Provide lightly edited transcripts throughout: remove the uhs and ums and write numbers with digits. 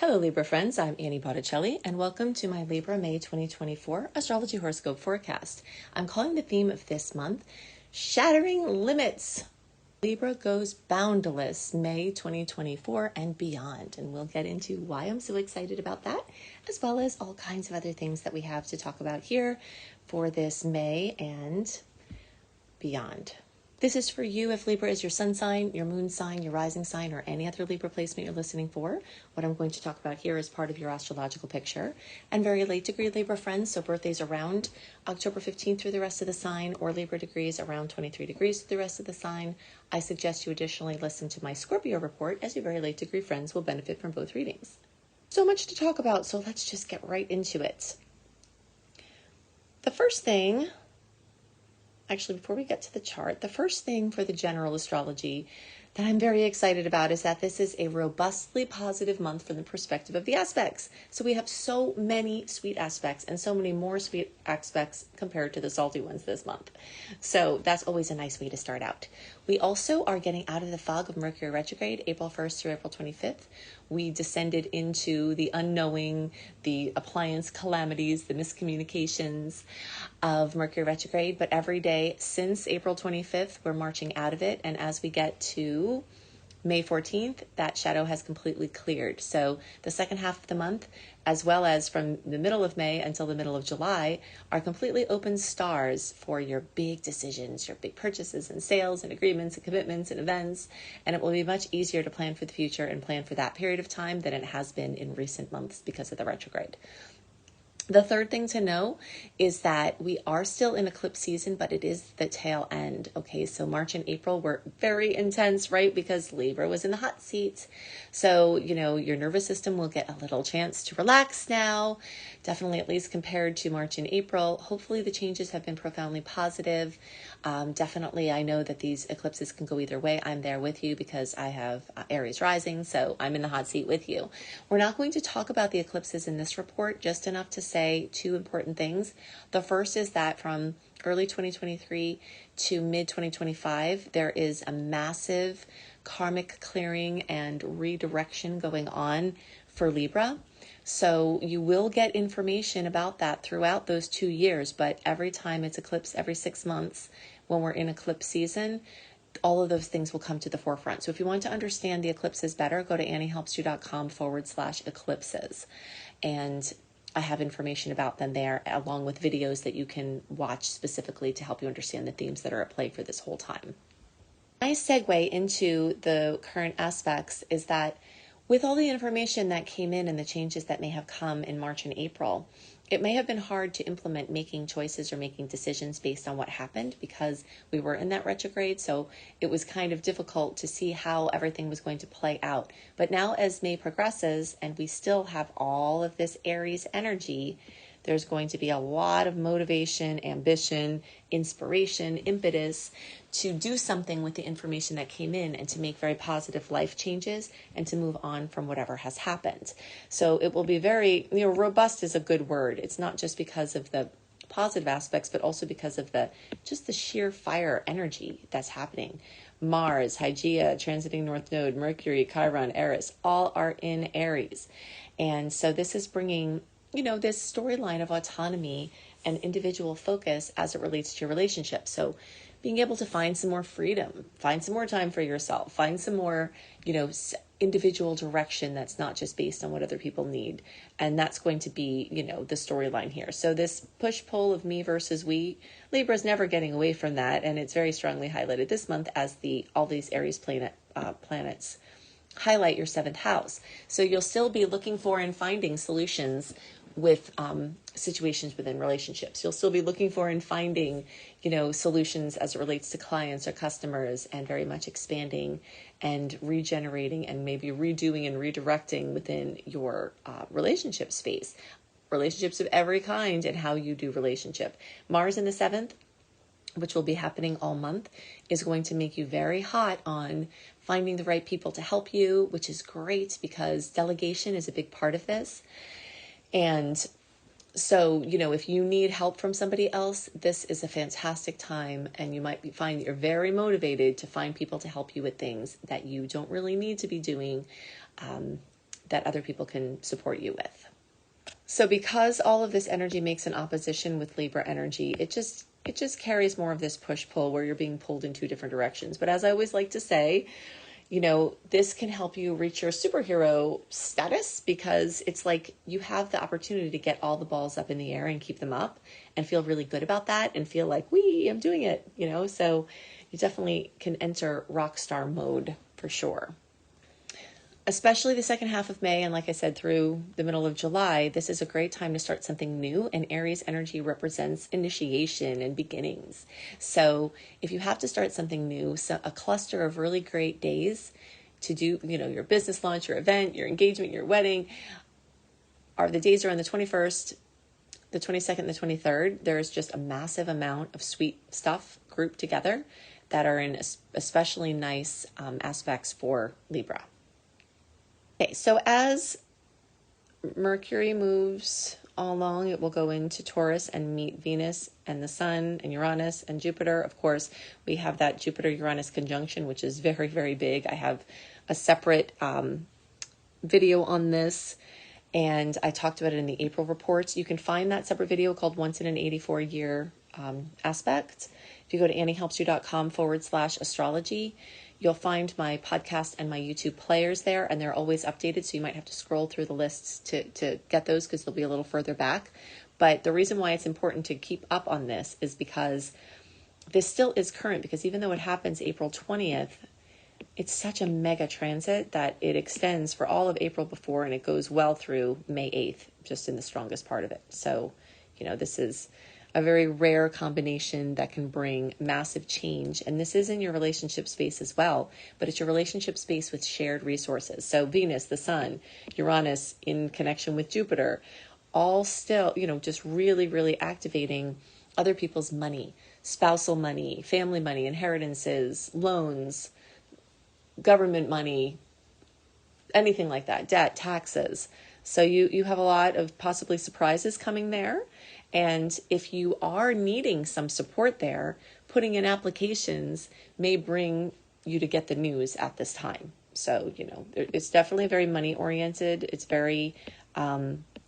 Hello Libra friends, I'm Annie Botticelli and welcome to my Libra May 2024 Astrology Horoscope Forecast. I'm calling the theme of this month, Shattering Limits. Libra goes boundless May 2024 and beyond, and we'll get into why I'm so excited about that, as well as all kinds of other things that we have to talk about here for this May and beyond. This is for you if Libra is your sun sign, your moon sign, your rising sign, or any other Libra placement you're listening for. What I'm going to talk about here is part of your astrological picture. And very late degree Libra friends, so birthdays around October 15th through the rest of the sign, or Libra degrees around 23 degrees through the rest of the sign. I suggest you additionally listen to my Scorpio report, as your very late degree friends will benefit from both readings. So much to talk about, so let's just get right into it. The first thing... Actually, before we get to the chart, the first thing for the general astrology that I'm very excited about is that this is a robustly positive month from the perspective of the aspects. So we have so many sweet aspects and so many more sweet aspects compared to the salty ones this month. So that's always a nice way to start out. We also are getting out of the fog of Mercury retrograde, April 1st through April 25th. We descended into the unknowing, the appliance calamities, the miscommunications of Mercury retrograde. But every day since April 25th, we're marching out of it. And as we get to May 14th, that shadow has completely cleared. So the second half of the month, as well as from the middle of May until the middle of July, are completely open stars for your big decisions, your big purchases and sales and agreements and commitments and events. And it will be much easier to plan for the future and plan for that period of time than it has been in recent months because of the retrograde. The third thing to know is that we are still in eclipse season, but it is the tail end. Okay, so March and April were very intense, right? Because Libra was in the hot seat. So, your nervous system will get a little chance to relax now, definitely at least compared to March and April. Hopefully the changes have been profoundly positive. Definitely, I know that these eclipses can go either way. I'm there with you because I have Aries rising, so I'm in the hot seat with you. We're not going to talk about the eclipses in this report, just enough to say two important things. The first is that from early 2023 to mid 2025, there is a massive karmic clearing and redirection going on for Libra. So you will get information about that throughout those 2 years, but every time it's eclipse, every 6 months, when we're in eclipse season, all of those things will come to the forefront. So if you want to understand the eclipses better, go to anniehelpsyou.com/eclipses. And I have information about them there, along with videos that you can watch specifically to help you understand the themes that are at play for this whole time. Nice segue into the current aspects is that with all the information that came in and the changes that may have come in March and April, it may have been hard to implement making choices or making decisions based on what happened because we were in that retrograde. So it was kind of difficult to see how everything was going to play out. But now as May progresses and we still have all of this Aries energy, there's going to be a lot of motivation, ambition, inspiration, impetus to do something with the information that came in and to make very positive life changes and to move on from whatever has happened. So it will be very, robust is a good word. It's not just because of the positive aspects, but also because of the sheer fire energy that's happening. Mars, Hygeia, transiting North Node, Mercury, Chiron, Eris, all are in Aries. And so this is bringing this storyline of autonomy and individual focus as it relates to your relationship. So being able to find some more freedom, find some more time for yourself, find some more, individual direction that's not just based on what other people need. And that's going to be, the storyline here. So this push-pull of me versus we, Libra is never getting away from that. And it's very strongly highlighted this month as all these Aries planets highlight your 7th house. So you'll still be looking for and finding solutions with situations within relationships. You'll still be looking for and finding, solutions as it relates to clients or customers, and very much expanding and regenerating and maybe redoing and redirecting within your relationship space. Relationships of every kind and how you do relationship. Mars in the 7th, which will be happening all month, is going to make you very hot on finding the right people to help you, which is great because delegation is a big part of this. And so, if you need help from somebody else, this is a fantastic time, and you might find that you're very motivated to find people to help you with things that you don't really need to be doing that other people can support you with. So because all of this energy makes an opposition with Libra energy, it just carries more of this push-pull where you're being pulled in two different directions. But as I always like to say, this can help you reach your superhero status, because it's like you have the opportunity to get all the balls up in the air and keep them up and feel really good about that and feel like, I'm doing it, so you definitely can enter rock star mode for sure. Especially the second half of May, and like I said, through the middle of July, this is a great time to start something new, and Aries energy represents initiation and beginnings. So if you have to start something new, so a cluster of really great days to do, your business launch, your event, your engagement, your wedding, the days are on the 21st, the 22nd, and the 23rd. There's just a massive amount of sweet stuff grouped together that are in especially nice aspects for Libra. Okay, so as Mercury moves along, it will go into Taurus and meet Venus and the Sun and Uranus and Jupiter. Of course, we have that Jupiter-Uranus conjunction, which is very, very big. I have a separate video on this, and I talked about it in the April reports. You can find that separate video called Once in an 84-Year Aspect. If you go to anniehelpsyou.com/astrology, you'll find my podcast and my YouTube players there, and they're always updated, so you might have to scroll through the lists to get those, because they'll be a little further back. But the reason why it's important to keep up on this is because this still is current, because even though it happens April 20th, it's such a mega transit that it extends for all of April before, and it goes well through May 8th, just in the strongest part of it. So, this is a very rare combination that can bring massive change. And this is in your relationship space as well, but it's your relationship space with shared resources. So Venus, the Sun, Uranus in connection with Jupiter, all still, just really, really activating other people's money, spousal money, family money, inheritances, loans, government money, anything like that, debt, taxes. So you have a lot of possibly surprises coming there. And if you are needing some support there, putting in applications may bring you to get the news at this time. So, it's definitely very money oriented. It's very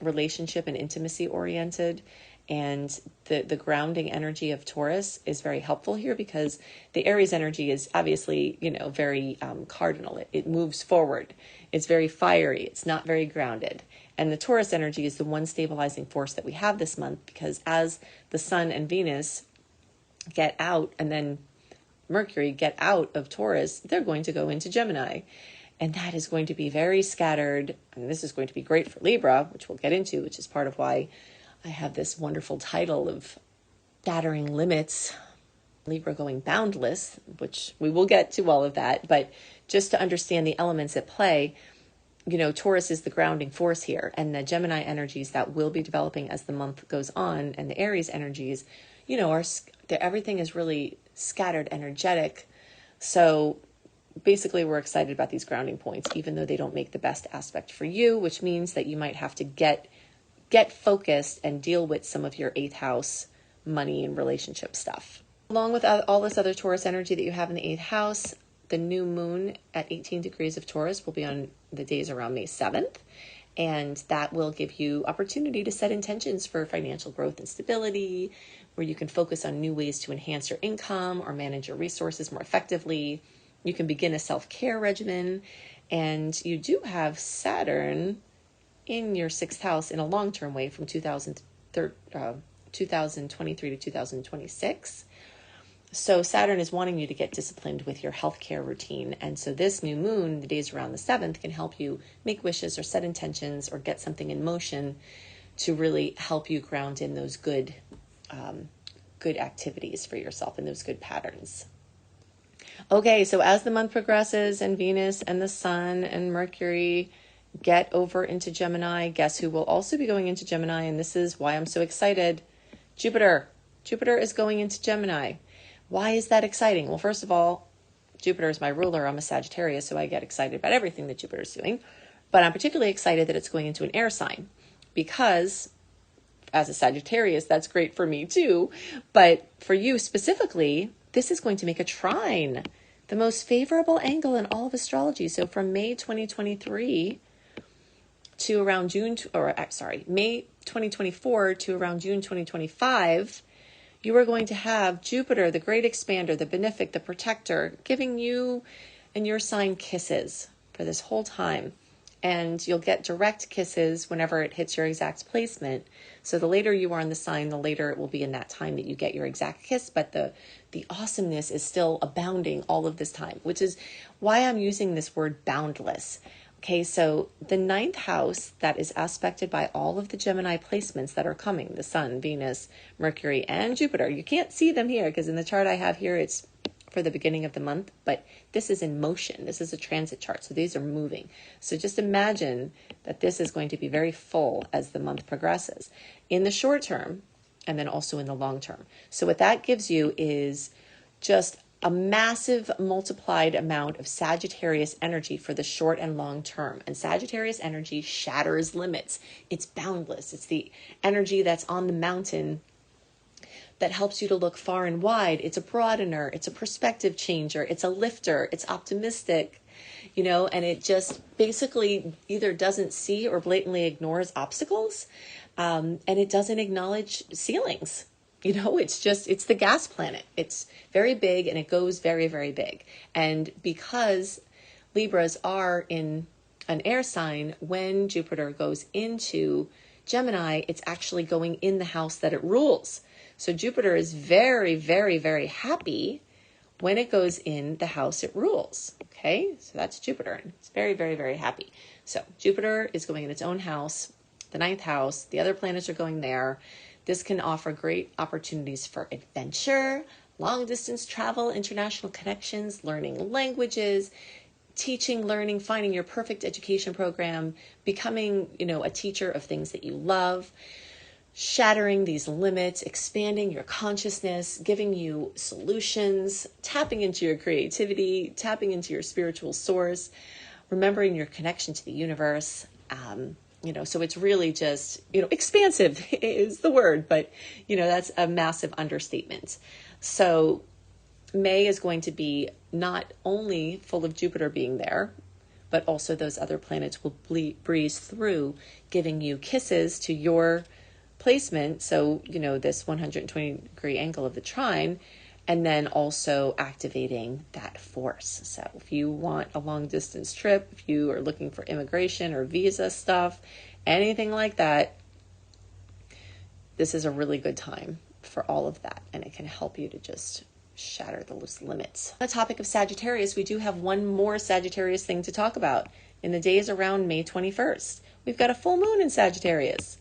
relationship and intimacy oriented. And the grounding energy of Taurus is very helpful here, because the Aries energy is obviously, very cardinal. It moves forward. It's very fiery. It's not very grounded. And the Taurus energy is the one stabilizing force that we have this month, because as the Sun and Venus get out, and then Mercury get out of Taurus, they're going to go into Gemini. And that is going to be very scattered. And this is going to be great for Libra, which we'll get into, which is part of why I have this wonderful title of Shattering Limits, Libra going boundless, which we will get to all of that. But just to understand the elements at play, Taurus is the grounding force here, and the Gemini energies that will be developing as the month goes on, and the Aries energies, everything is really scattered, energetic. So basically, we're excited about these grounding points, even though they don't make the best aspect for you, which means that you might have to get focused and deal with some of your 8th house money and relationship stuff. Along with all this other Taurus energy that you have in the 8th house, the new moon at 18 degrees of Taurus will be on the days around May 7th. And that will give you opportunity to set intentions for financial growth and stability, where you can focus on new ways to enhance your income or manage your resources more effectively. You can begin a self-care regimen. And you do have Saturn in your 6th house in a long-term way from 2023 to 2026. So Saturn is wanting you to get disciplined with your healthcare routine. And so this new moon, the days around the 7th, can help you make wishes or set intentions or get something in motion to really help you ground in those good activities for yourself and those good patterns. Okay, so as the month progresses and Venus and the Sun and Mercury get over into Gemini, guess who will also be going into Gemini? And this is why I'm so excited. Jupiter. Jupiter is going into Gemini. Why is that exciting? Well, first of all, Jupiter is my ruler. I'm a Sagittarius, so I get excited about everything that Jupiter is doing. But I'm particularly excited that it's going into an air sign, because as a Sagittarius, that's great for me too. But for you specifically, this is going to make a trine, the most favorable angle in all of astrology. So from May 2023 to around May 2024 to around June 2025, you are going to have Jupiter, the great expander, the benefic, the protector, giving you and your sign kisses for this whole time. And you'll get direct kisses whenever it hits your exact placement. So the later you are in the sign, the later it will be in that time that you get your exact kiss. But the awesomeness is still abounding all of this time, which is why I'm using this word boundless. Okay, so the 9th house that is aspected by all of the Gemini placements that are coming, the Sun, Venus, Mercury, and Jupiter. You can't see them here because in the chart I have here, it's for the beginning of the month, but this is in motion. This is a transit chart, so these are moving. So just imagine that this is going to be very full as the month progresses in the short term and then also in the long term. So what that gives you is just a massive multiplied amount of Sagittarius energy for the short and long term. And Sagittarius energy shatters limits. It's boundless. It's the energy that's on the mountain that helps you to look far and wide. It's a broadener. It's a perspective changer. It's a lifter. It's optimistic, and it just basically either doesn't see or blatantly ignores obstacles. And it doesn't acknowledge ceilings. It's the gas planet. It's very big and it goes very, very big. And because Libras are in an air sign, when Jupiter goes into Gemini, it's actually going in the house that it rules. So Jupiter is very, very, very happy when it goes in the house it rules. Okay, so that's Jupiter. It's very, very, very happy. So Jupiter is going in its own house, the 9th house. The other planets are going there. This can offer great opportunities for adventure, long distance travel, international connections, learning languages, teaching, learning, finding your perfect education program, becoming, a teacher of things that you love, shattering these limits, expanding your consciousness, giving you solutions, tapping into your creativity, tapping into your spiritual source, remembering your connection to the universe. So it's really just, expansive is the word, but, that's a massive understatement. So May is going to be not only full of Jupiter being there, but also those other planets will breeze through, giving you kisses to your placement. So, this 120-degree angle of the trine, and then also activating that force. So if you want a long distance trip, if you are looking for immigration or visa stuff, anything like that, this is a really good time for all of that. And it can help you to just shatter those limits. On the topic of Sagittarius, we do have one more Sagittarius thing to talk about. In the days around May 21st, we've got a full moon in Sagittarius.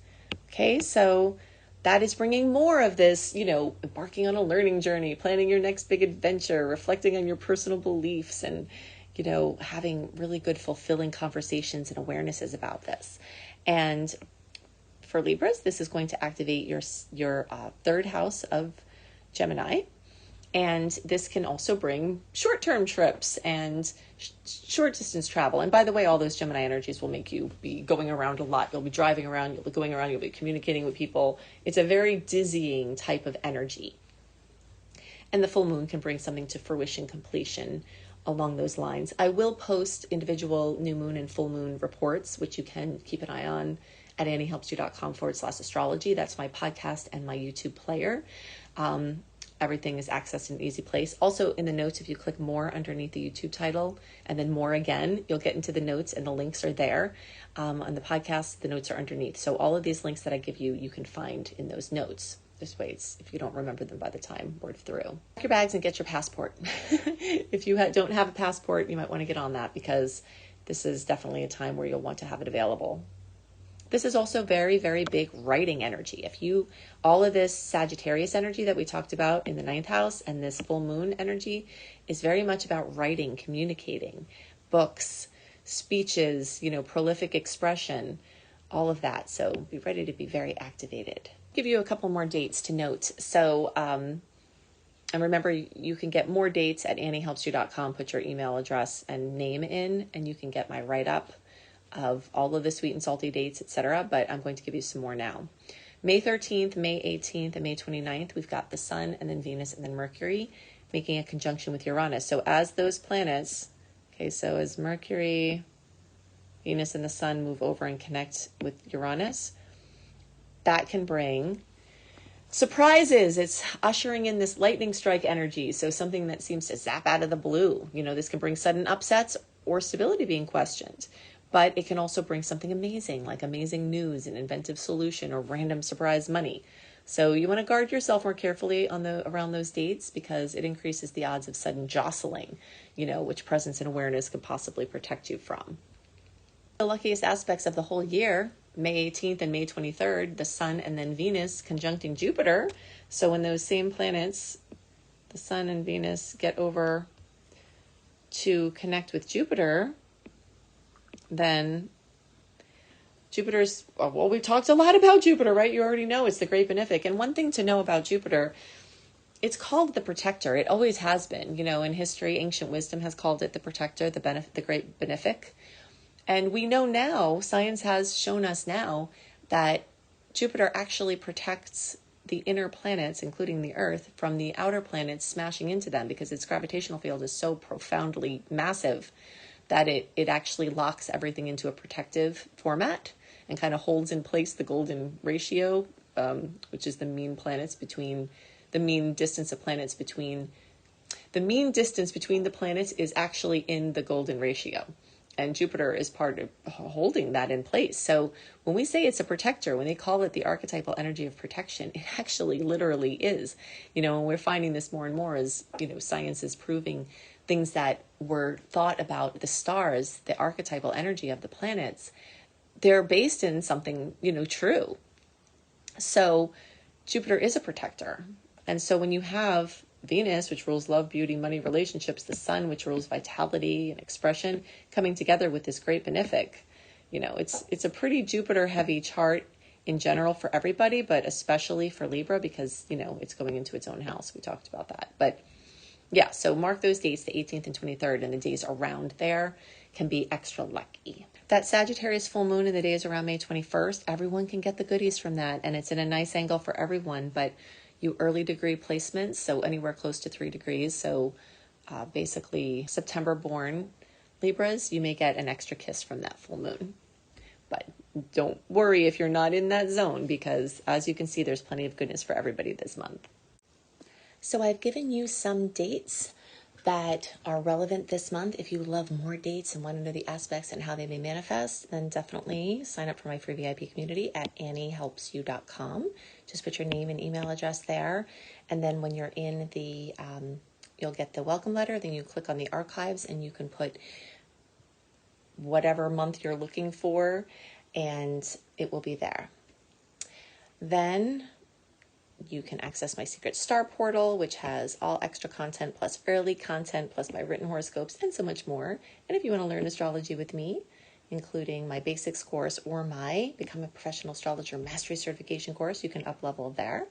Okay, so that is bringing more of this, embarking on a learning journey, planning your next big adventure, reflecting on your personal beliefs, and, having really good, fulfilling conversations and awarenesses about this. And for Libras, this is going to activate your 3rd house of Gemini. And this can also bring short-term trips and short-distance travel. And by the way, all those Gemini energies will make you be going around a lot. You'll be driving around, you'll be going around, you'll be communicating with people. It's a very dizzying type of energy. And the full moon can bring something to fruition, completion along those lines. I will post individual new moon and full moon reports, which you can keep an eye on at anniehelpsyou.com/astrology. That's my podcast and my YouTube player. Everything is accessed in an easy place. Also in the notes, if you click more underneath the YouTube title and then more again, you'll get into the notes and the links are there. On the podcast, the notes are underneath. So all of these links that I give you, you can find in those notes. This way, if you don't remember them by the time we're through. Pack your bags and get your passport. If you don't have a passport, you might want to get on that because this is definitely a time where you'll want to have it available. This is also very, very big writing energy. All of this Sagittarius energy that we talked about in the 9th house and this full moon energy is very much about writing, communicating, books, speeches, prolific expression, all of that. So be ready to be very activated. I'll give you a couple more dates to note. So, and remember, you can get more dates at anniehelpsyou.com. Put your email address and name in, and you can get my write-up of all of the sweet and salty dates, etc. But I'm going to give you some more now. May 13th, May 18th, and May 29th, we've got the Sun and then Venus and then Mercury making a conjunction with Uranus. So as those planets, so as Mercury Venus and the sun move over and connect with Uranus, that can bring surprises. It's ushering in this lightning strike energy. So something that seems to zap out of the blue. This can bring sudden upsets or stability being questioned. But it can also bring something amazing, like amazing news, an inventive solution, or random surprise money. So you want to guard yourself more carefully around those dates, because it increases the odds of sudden jostling, which presence and awareness could possibly protect you from. The luckiest aspects of the whole year, May 18th and May 23rd, the sun and then Venus conjuncting Jupiter. So when those same planets, the sun and Venus, get over to connect with Jupiter, then Jupiter's, well, we've talked a lot about Jupiter, right? You already know it's the great benefic. And one thing to know about Jupiter, it's called the protector. It always has been. In history, ancient wisdom has called it the protector, the great benefic. And we know now, science has shown us now, that Jupiter actually protects the inner planets, including the Earth, from the outer planets smashing into them, because its gravitational field is so profoundly massive that it actually locks everything into a protective format and kind of holds in place the golden ratio, which is the mean distance between the planets is actually in the golden ratio. And Jupiter is part of holding that in place. So when we say it's a protector, when they call it the archetypal energy of protection, it actually literally is. And we're finding this more and more as, science is proving things that were thought about the stars, the archetypal energy of the planets. They're based in something, true. So Jupiter is a protector. And so when you have Venus, which rules love, beauty, money, relationships, the sun, which rules vitality and expression, coming together with this great benefic, it's a pretty Jupiter heavy chart in general for everybody, but especially for Libra, because, it's going into its own house. We talked about that. But yeah, so mark those dates, the 18th and 23rd, and the days around there can be extra lucky. That Sagittarius full moon in the days around May 21st, everyone can get the goodies from that, and it's in a nice angle for everyone, but you early degree placements, so anywhere close to 3 degrees, so basically September born Libras, you may get an extra kiss from that full moon. But don't worry if you're not in that zone, because as you can see, there's plenty of goodness for everybody this month. So I've given you some dates that are relevant this month. If you love more dates and want to know the aspects and how they may manifest, then definitely sign up for my free VIP community at anniehelpsyou.com. Just put your name and email address there. And then when you're in the, you'll get the welcome letter. Then you click on the archives and you can put whatever month you're looking for and it will be there. Then you can access my secret star portal, which has all extra content plus early content plus my written horoscopes and so much more. And if you want to learn astrology with me, including my basics course or my Become a Professional Astrologer Mastery Certification course, you can up level there.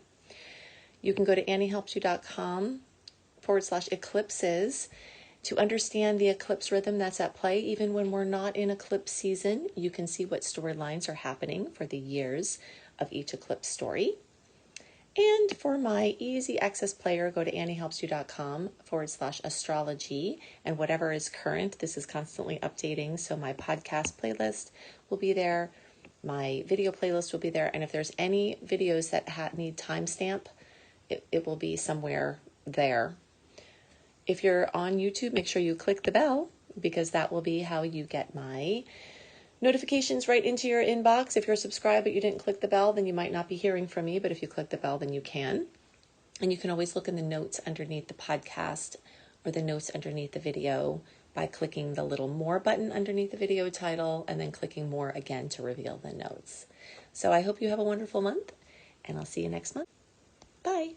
You can go to anniehelpsyou.com/eclipses to understand the eclipse rhythm that's at play. Even when we're not in eclipse season, you can see what storylines are happening for the years of each eclipse story. And for my easy access player, go to anniehelpsyou.com/astrology, and whatever is current, this is constantly updating. So my podcast playlist will be there. My video playlist will be there. And if there's any videos that need timestamp, it will be somewhere there. If you're on YouTube, make sure you click the bell, because that will be how you get my notifications right into your inbox. If you're subscribed but you didn't click the bell, then you might not be hearing from me. But if you click the bell, then you can. And you can always look in the notes underneath the podcast or the notes underneath the video by clicking the little more button underneath the video title and then clicking more again to reveal the notes. So I hope you have a wonderful month, and I'll see you next month. Bye.